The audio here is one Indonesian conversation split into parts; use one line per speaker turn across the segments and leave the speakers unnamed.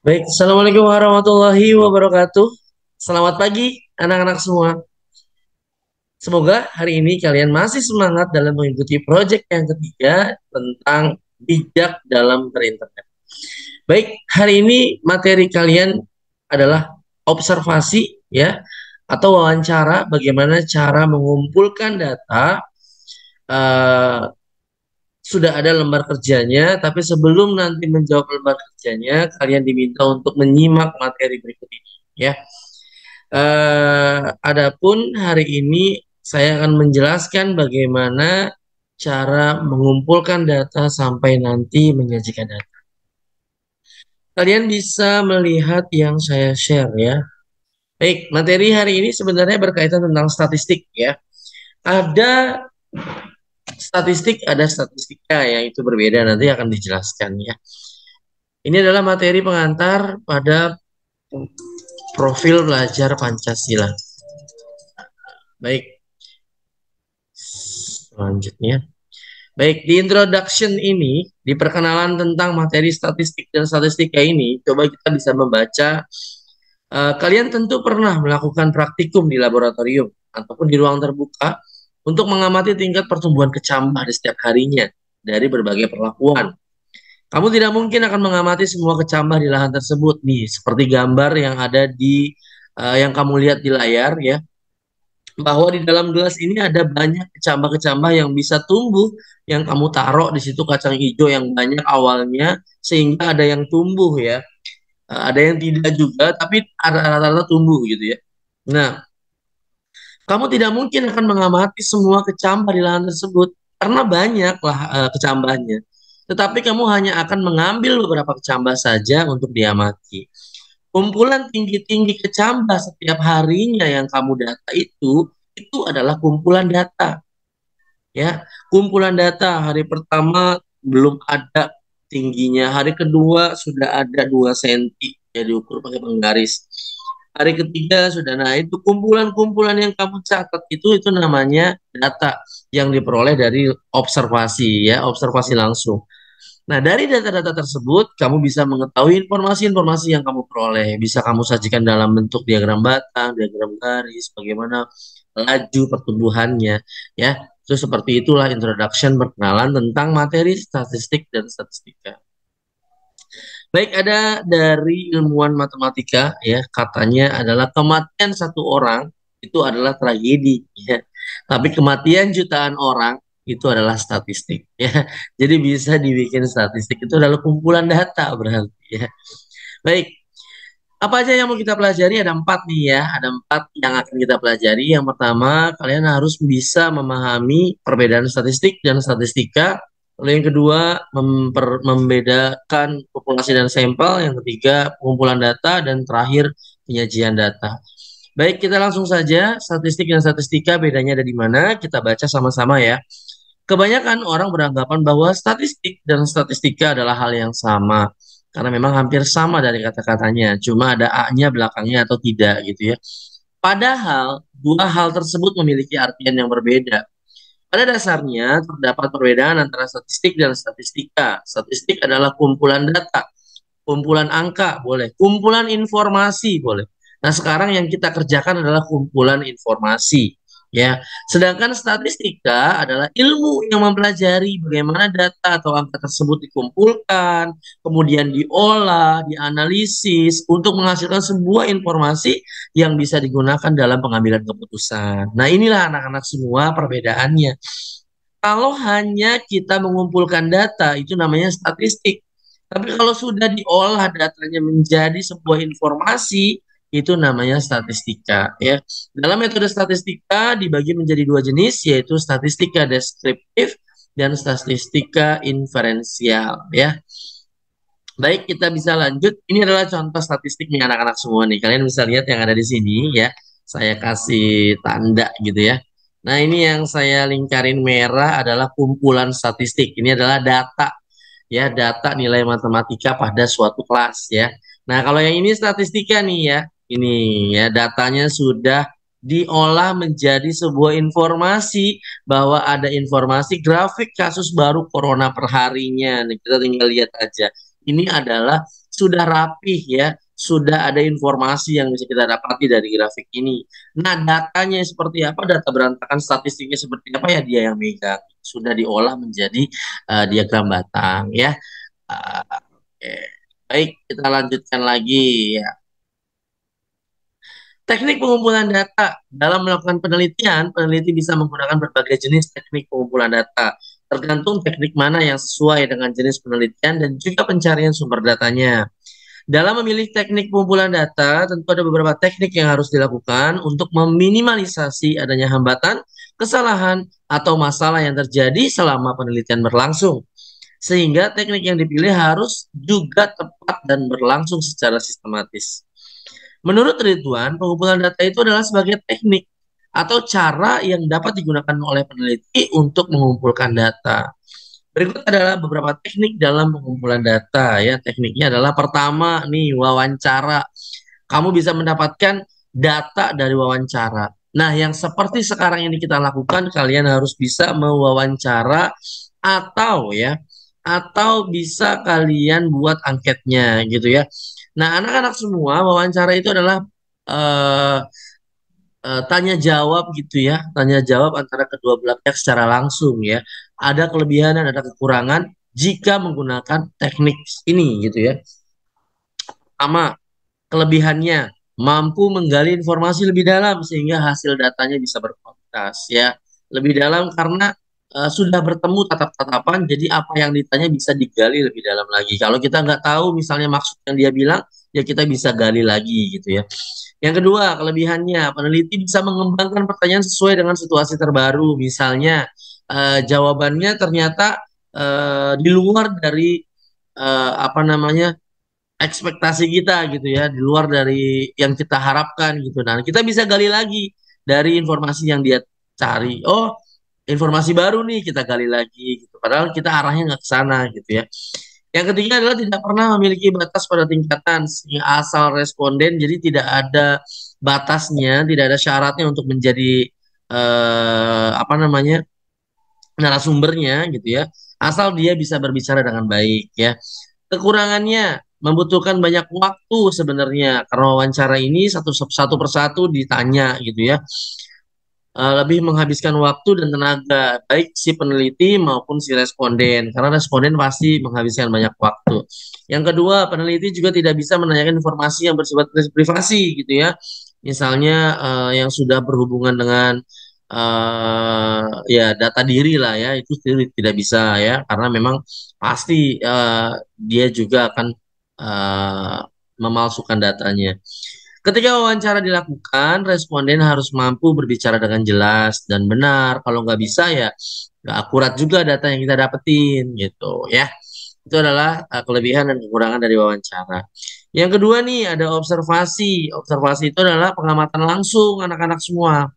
Baik, Assalamualaikum warahmatullahi wabarakatuh. Selamat pagi, anak-anak semua. Semoga hari ini kalian masih semangat dalam mengikuti proyek yang ketiga tentang bijak dalam berinternet. Baik, hari ini materi kalian adalah observasi ya atau wawancara bagaimana cara mengumpulkan data. eh, sudah ada lembar kerjanya, tapi sebelum nanti menjawab lembar kerjanya, kalian diminta untuk menyimak materi berikut ini ya. Adapun hari ini saya akan menjelaskan bagaimana cara mengumpulkan data sampai nanti menyajikan data. Kalian bisa melihat yang saya share ya. Baik, materi hari ini sebenarnya berkaitan tentang statistik ya. Ada statistik, ada statistika yang itu berbeda, nanti akan dijelaskan ya. Ini adalah materi pengantar pada profil belajar Pancasila. Baik, selanjutnya. Baik, di introduction ini, di perkenalan tentang materi statistik dan statistika ini, coba kita bisa membaca, kalian tentu pernah melakukan praktikum di laboratorium ataupun di ruang terbuka untuk mengamati tingkat pertumbuhan kecambah di setiap harinya dari berbagai perlakuan. Kamu tidak mungkin akan mengamati semua kecambah di lahan tersebut nih, seperti gambar yang ada di yang kamu lihat di layar ya, bahwa di dalam gelas ini ada banyak kecambah-kecambah yang bisa tumbuh, yang kamu taruh di situ kacang hijau yang banyak awalnya sehingga ada yang tumbuh ya. Ada yang tidak juga tapi ada rata-rata tumbuh gitu ya. Nah, kamu tidak mungkin akan mengamati semua kecambah di lahan tersebut karena banyaklah kecambahnya. Tetapi kamu hanya akan mengambil beberapa kecambah saja untuk diamati. Kumpulan tinggi-tinggi kecambah setiap harinya yang kamu data itu adalah kumpulan data. Ya, kumpulan data hari pertama belum ada tingginya, hari kedua sudah ada 2 senti ya diukur pakai penggaris. Hari ketiga sudah, nah itu kumpulan-kumpulan yang kamu catat itu namanya data yang diperoleh dari observasi ya, observasi langsung. Nah, dari data-data tersebut, kamu bisa mengetahui informasi-informasi yang kamu peroleh. Bisa kamu sajikan dalam bentuk diagram batang, diagram garis, bagaimana laju pertumbuhannya. Ya, itu seperti itulah introduction perkenalan tentang materi statistik dan statistika. Baik, ada dari ilmuwan matematika, ya, katanya adalah kematian satu orang itu adalah tragedi, ya. Tapi kematian jutaan orang itu adalah statistik ya. Jadi bisa dibikin statistik itu adalah kumpulan data berarti ya. Baik, apa aja yang mau kita pelajari? Ada 4 nih ya, ada 4 yang akan kita pelajari. Yang pertama, kalian harus bisa memahami perbedaan statistik dan statistika. Lalu yang kedua, membedakan populasi dan sampel. Yang ketiga, pengumpulan data. Dan terakhir, penyajian data. Baik, kita langsung saja. Statistik dan statistika bedanya ada di mana? Kita baca sama-sama ya. Kebanyakan orang beranggapan bahwa statistik dan statistika adalah hal yang sama. Karena memang hampir sama dari kata-katanya. Cuma ada A-nya belakangnya atau tidak gitu ya. Padahal, dua hal tersebut memiliki artian yang berbeda. Pada dasarnya, terdapat perbedaan antara statistik dan statistika. Statistik adalah kumpulan data, kumpulan angka, boleh. Kumpulan informasi, boleh. Nah, sekarang yang kita kerjakan adalah kumpulan informasi. Ya, sedangkan statistika adalah ilmu yang mempelajari bagaimana data atau angka tersebut dikumpulkan, kemudian diolah, dianalisis untuk menghasilkan sebuah informasi yang bisa digunakan dalam pengambilan keputusan. Nah, inilah anak-anak semua perbedaannya. Kalau hanya kita mengumpulkan data, itu namanya statistik. Tapi kalau sudah diolah datanya menjadi sebuah informasi, itu namanya statistika. Ya. Dalam metode statistika dibagi menjadi dua jenis, yaitu statistika deskriptif dan statistika inferensial. Ya. Baik, kita bisa lanjut. Ini adalah contoh statistiknya anak-anak semua nih. Kalian bisa lihat yang ada di sini ya. Saya kasih tanda gitu ya. Nah, ini yang saya lingkarin merah adalah kumpulan statistik. Ini adalah data ya, data nilai matematika pada suatu kelas ya. Nah, kalau yang ini statistika nih ya. Ini ya datanya sudah diolah menjadi sebuah informasi bahwa ada informasi grafik kasus baru corona perharinya. Nih, kita tinggal lihat aja. Ini adalah sudah rapih ya, sudah ada informasi yang bisa kita dapati dari grafik ini. Nah, datanya seperti apa, data berantakan statistiknya seperti apa ya dia yang megang. Sudah diolah menjadi diagram batang ya. Oke. Baik, kita lanjutkan lagi ya. Teknik pengumpulan data. Dalam melakukan penelitian, peneliti bisa menggunakan berbagai jenis teknik pengumpulan data, tergantung teknik mana yang sesuai dengan jenis penelitian dan juga pencarian sumber datanya. Dalam memilih teknik pengumpulan data, tentu ada beberapa teknik yang harus dilakukan untuk meminimalisasi adanya hambatan, kesalahan, atau masalah yang terjadi selama penelitian berlangsung. Sehingga teknik yang dipilih harus juga tepat dan berlangsung secara sistematis. Menurut Ridwan, pengumpulan data itu adalah sebagai teknik atau cara yang dapat digunakan oleh peneliti untuk mengumpulkan data. Berikut adalah beberapa teknik dalam pengumpulan data ya. Tekniknya adalah pertama nih wawancara. Kamu bisa mendapatkan data dari wawancara. Nah, yang seperti sekarang ini kita lakukan, kalian harus bisa mewawancara atau ya atau bisa kalian buat angketnya gitu ya. Nah, anak-anak semua wawancara itu adalah eh, tanya jawab gitu ya, tanya jawab antara kedua belah pihak secara langsung ya. Ada kelebihan dan ada kekurangan jika menggunakan teknik ini gitu ya. Pertama, kelebihannya mampu menggali informasi lebih dalam sehingga hasil datanya bisa berkualitas ya. Lebih dalam karena sudah bertemu tatap-tatapan, jadi apa yang ditanya bisa digali lebih dalam lagi. Kalau kita nggak tahu misalnya maksud yang dia bilang, ya kita bisa gali lagi gitu ya. Yang kedua, kelebihannya peneliti bisa mengembangkan pertanyaan sesuai dengan situasi terbaru. Misalnya jawabannya ternyata di luar dari apa namanya ekspektasi kita gitu ya, di luar dari yang kita harapkan gitu. Nah, kita bisa gali lagi dari informasi yang dia cari. Oh, informasi baru nih kita gali lagi gitu. Padahal kita arahnya nggak ke sana gitu ya. Yang ketiga adalah tidak pernah memiliki batas pada tingkatan asal responden, jadi tidak ada batasnya, tidak ada syaratnya untuk menjadi apa namanya narasumbernya gitu ya. Asal dia bisa berbicara dengan baik ya. Kekurangannya membutuhkan banyak waktu sebenarnya karena wawancara ini satu persatu ditanya gitu ya. Lebih menghabiskan waktu dan tenaga baik si peneliti maupun si responden karena responden pasti menghabiskan banyak waktu. Yang kedua, peneliti juga tidak bisa menanyakan informasi yang bersifat privasi gitu ya. Misalnya yang sudah berhubungan dengan ya data diri lah ya itu tidak bisa ya karena memang pasti dia juga akan eh, memalsukan datanya. Ketika wawancara dilakukan, responden harus mampu berbicara dengan jelas dan benar. Kalau nggak bisa ya nggak akurat juga data yang kita dapetin gitu ya. Itu adalah kelebihan dan kekurangan dari wawancara. Yang kedua nih ada observasi. Observasi itu adalah pengamatan langsung anak-anak semua.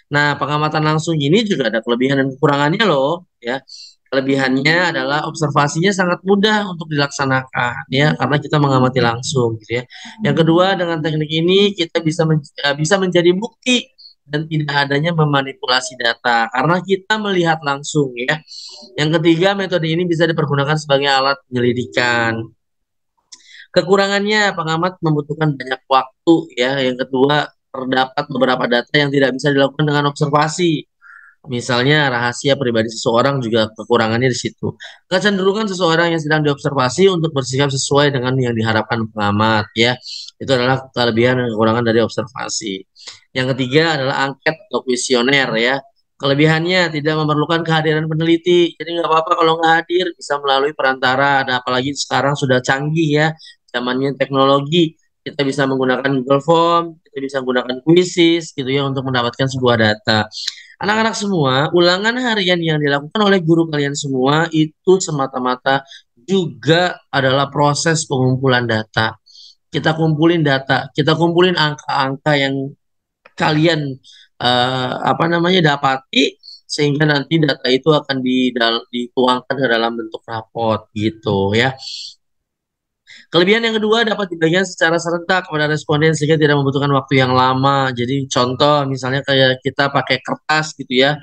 Nah, pengamatan langsung ini juga ada kelebihan dan kekurangannya loh, ya. Kelebihannya adalah observasinya sangat mudah untuk dilaksanakan, ya, karena kita mengamati langsung, gitu ya. Yang kedua, dengan teknik ini kita bisa menjadi bukti dan tidak adanya memanipulasi data karena kita melihat langsung, ya. Yang ketiga, metode ini bisa dipergunakan sebagai alat penyelidikan. Kekurangannya, pengamat membutuhkan banyak waktu, ya. Yang kedua, terdapat beberapa data yang tidak bisa dilakukan dengan observasi. Misalnya rahasia pribadi seseorang juga kekurangannya di situ. Kecenderungan seseorang yang sedang diobservasi untuk bersikap sesuai dengan yang diharapkan pengamat, ya. Itu adalah kelebihan dan kekurangan dari observasi. Yang ketiga adalah angket atau kuesioner, ya. Kelebihannya tidak memerlukan kehadiran peneliti, jadi nggak apa-apa kalau nggak hadir, bisa melalui perantara. Nah, apalagi sekarang sudah canggih ya, zamannya teknologi. Kita bisa menggunakan Google Form, kita bisa menggunakan quizzes gitu ya untuk mendapatkan sebuah data. Anak-anak semua, ulangan harian yang dilakukan oleh guru kalian semua itu semata-mata juga adalah proses pengumpulan data. Kita kumpulin data, kita kumpulin angka-angka yang kalian apa namanya dapati sehingga nanti data itu akan dituangkan ke dalam bentuk raport gitu ya. Kelebihan yang kedua dapat dibagikan secara serentak kepada responden sehingga tidak membutuhkan waktu yang lama. Jadi contoh misalnya kayak kita pakai kertas gitu ya,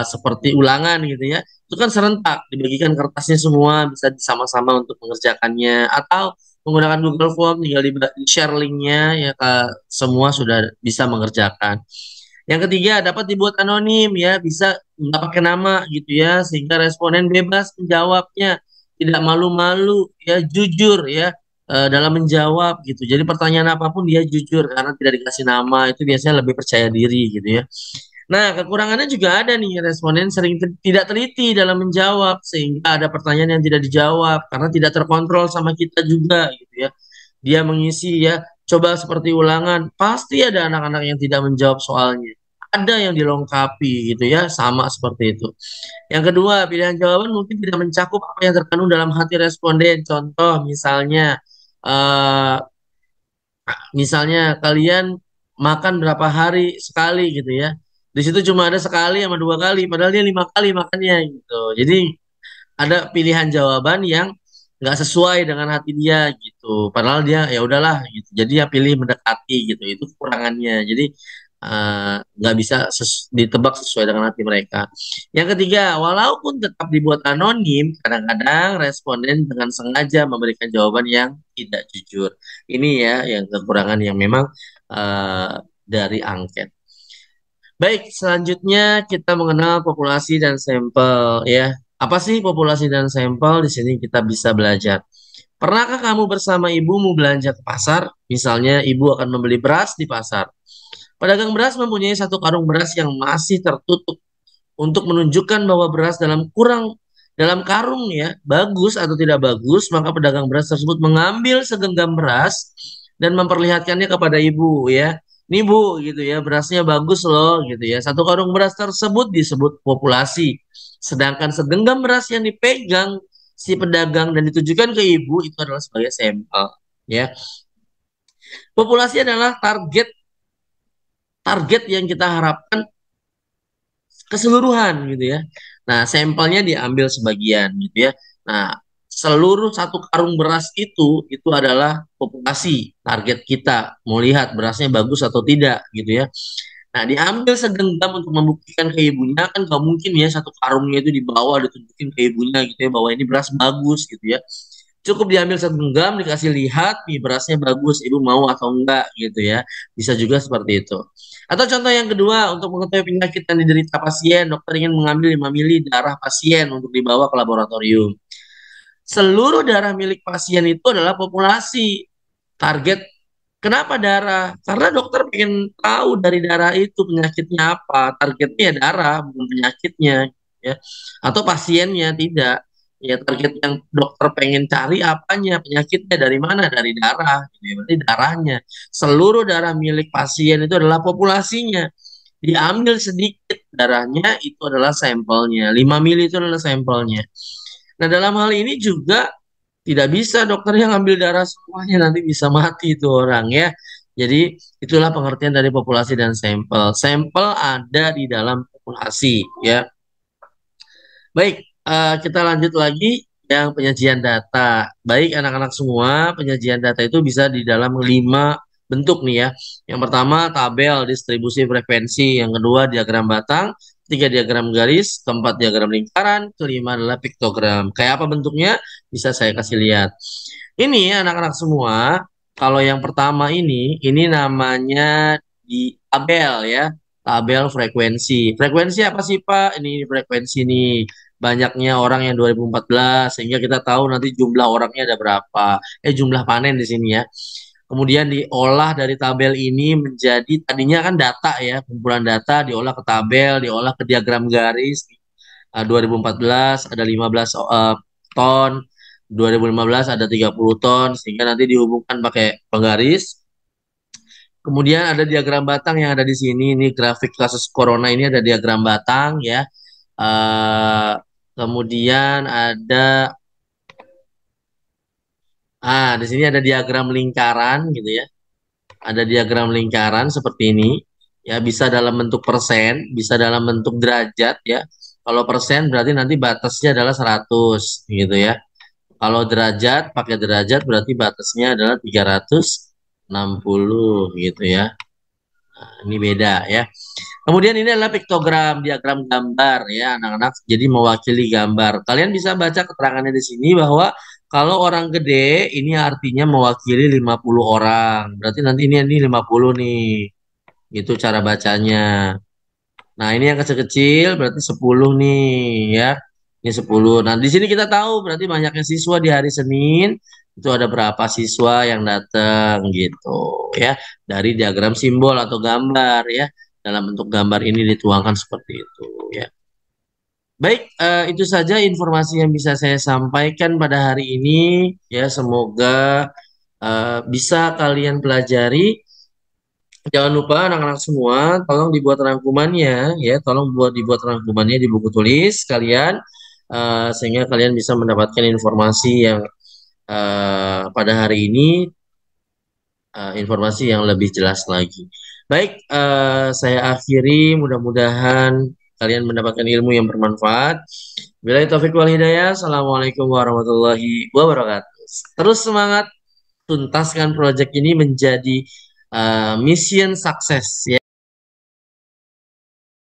seperti ulangan gitu ya, itu kan serentak dibagikan kertasnya semua bisa sama-sama untuk mengerjakannya. Atau menggunakan Google Form, tinggal di share linknya ya, semua sudah bisa mengerjakan. Yang ketiga, dapat dibuat anonim ya, bisa nggak pakai nama gitu ya, sehingga responden bebas menjawabnya, tidak malu-malu ya, jujur ya dalam menjawab gitu. Jadi pertanyaan apapun dia jujur karena tidak dikasih nama, itu biasanya lebih percaya diri gitu ya. Nah, kekurangannya juga ada nih, responden sering tidak teliti dalam menjawab, sehingga ada pertanyaan yang tidak dijawab karena tidak terkontrol sama kita juga gitu ya. Dia mengisi ya, coba seperti ulangan, pasti ada anak-anak yang tidak menjawab soalnya. Ada yang dilengkapi gitu ya, sama seperti itu. Yang kedua, pilihan jawaban mungkin tidak mencakup apa yang terkandung dalam hati responden. Contoh eh, misalnya kalian makan berapa hari sekali gitu ya. Di situ cuma ada sekali sama dua kali, padahal dia 5 kali makannya gitu. Jadi ada pilihan jawaban yang nggak sesuai dengan hati dia gitu. Padahal dia ya udahlah gitu. Jadi ya pilih mendekati gitu. Itu kekurangannya. Jadi nggak bisa ditebak sesuai dengan hati mereka. Yang ketiga, walaupun tetap dibuat anonim, kadang-kadang responden dengan sengaja memberikan jawaban yang tidak jujur. Ini ya yang kekurangan yang memang dari angket. Baik, selanjutnya kita mengenal populasi dan sampel ya. Apa sih populasi dan sampel? Di sini kita bisa belajar. Pernahkah kamu bersama ibumu belanja ke pasar? Misalnya ibu akan membeli beras di pasar. Pedagang beras mempunyai satu karung beras yang masih tertutup untuk menunjukkan bahwa beras dalam karung ya bagus atau tidak bagus, maka pedagang beras tersebut mengambil segenggam beras dan memperlihatkannya kepada ibu ya. Nih bu gitu ya, berasnya bagus loh gitu ya. Satu karung beras tersebut disebut populasi. Sedangkan segenggam beras yang dipegang si pedagang dan ditujukan ke ibu itu adalah sebagai sampel ya. Populasi adalah target target yang kita harapkan keseluruhan gitu ya. Nah, sampelnya diambil sebagian gitu ya. Nah, seluruh satu karung beras itu adalah populasi target kita. Mau lihat berasnya bagus atau tidak gitu ya. Nah, diambil segenggam untuk membuktikan ke ibunya kan gak mungkin ya satu karungnya itu dibawa ditunjukin ke ibunya gitu ya bahwa ini beras bagus gitu ya. Cukup diambil segenggam, dikasih lihat, nih berasnya bagus, ibu mau atau enggak gitu ya. Bisa juga seperti itu. Atau contoh yang kedua, untuk mengetahui penyakit yang diderita pasien, dokter ingin mengambil 5 mili darah pasien untuk dibawa ke laboratorium. Seluruh darah milik pasien itu adalah populasi. Target, kenapa darah? Karena dokter ingin tahu dari darah itu penyakitnya apa. Targetnya ya darah, bukan penyakitnya. Ya. Atau pasiennya, tidak. Ya target yang dokter pengen cari apanya, penyakitnya dari mana? Dari darah. Gitu ya. Berarti darahnya. Seluruh darah milik pasien itu adalah populasinya. Diambil sedikit darahnya, itu adalah sampelnya. 5 mili itu adalah sampelnya. Nah, dalam hal ini juga tidak bisa dokter yang ambil darah semuanya, nanti bisa mati itu orang ya. Jadi itulah pengertian dari populasi dan sampel. Sampel ada di dalam populasi ya. Baik, kita lanjut lagi yang penyajian data. Baik anak-anak semua, penyajian data itu bisa di dalam 5 bentuk nih ya. Yang pertama tabel distribusi frekuensi, yang kedua diagram batang, ketiga diagram garis, keempat diagram lingkaran, kelima adalah piktogram. Kayak apa bentuknya? Bisa saya kasih lihat. Ini anak-anak semua, kalau yang pertama ini namanya di tabel ya, tabel frekuensi. Frekuensi apa sih Pak? Ini frekuensi nih, banyaknya orang yang 2014 sehingga kita tahu nanti jumlah orangnya ada berapa. Jumlah panen di sini ya. Kemudian diolah dari tabel ini menjadi tadinya kan data ya, kumpulan data diolah ke tabel, diolah ke diagram garis. 2014 ada 15 ton, 2015 ada 30 ton, sehingga nanti dihubungkan pakai penggaris. Kemudian ada diagram batang yang ada di sini. Ini grafik kasus corona ini ada diagram batang ya. Kemudian ada di sini ada diagram lingkaran gitu ya. Ada diagram lingkaran seperti ini. Ya, bisa dalam bentuk persen, bisa dalam bentuk derajat ya. Kalau persen berarti nanti batasnya adalah 100 gitu ya. Kalau derajat, pakai derajat berarti batasnya adalah 360 gitu ya. Nah, ini beda ya. Kemudian ini adalah piktogram, diagram gambar ya anak-anak. Jadi mewakili gambar. Kalian bisa baca keterangannya di sini bahwa Kalau orang gede ini artinya mewakili 50 orang. Berarti nanti ini 50 nih. Itu cara bacanya. Nah, ini yang kecil-kecil berarti 10 nih ya. Ini 10. Nah, di sini kita tahu berarti banyaknya siswa di hari Senin itu ada berapa siswa yang datang gitu ya. Dari diagram simbol atau gambar ya. Dalam bentuk gambar ini dituangkan seperti itu ya. Baik, itu saja informasi yang bisa saya sampaikan pada hari ini ya. Semoga bisa kalian pelajari. Jangan lupa anak-anak semua, tolong dibuat rangkumannya ya, tolong dibuat rangkumannya di buku tulis kalian sehingga kalian bisa mendapatkan informasi yang pada hari ini informasi yang lebih jelas lagi. Baik, saya akhiri mudah-mudahan kalian mendapatkan ilmu yang bermanfaat. Bila taufik wal hidayah, Assalamualaikum warahmatullahi wabarakatuh. Terus semangat tuntaskan proyek ini menjadi mission sukses ya.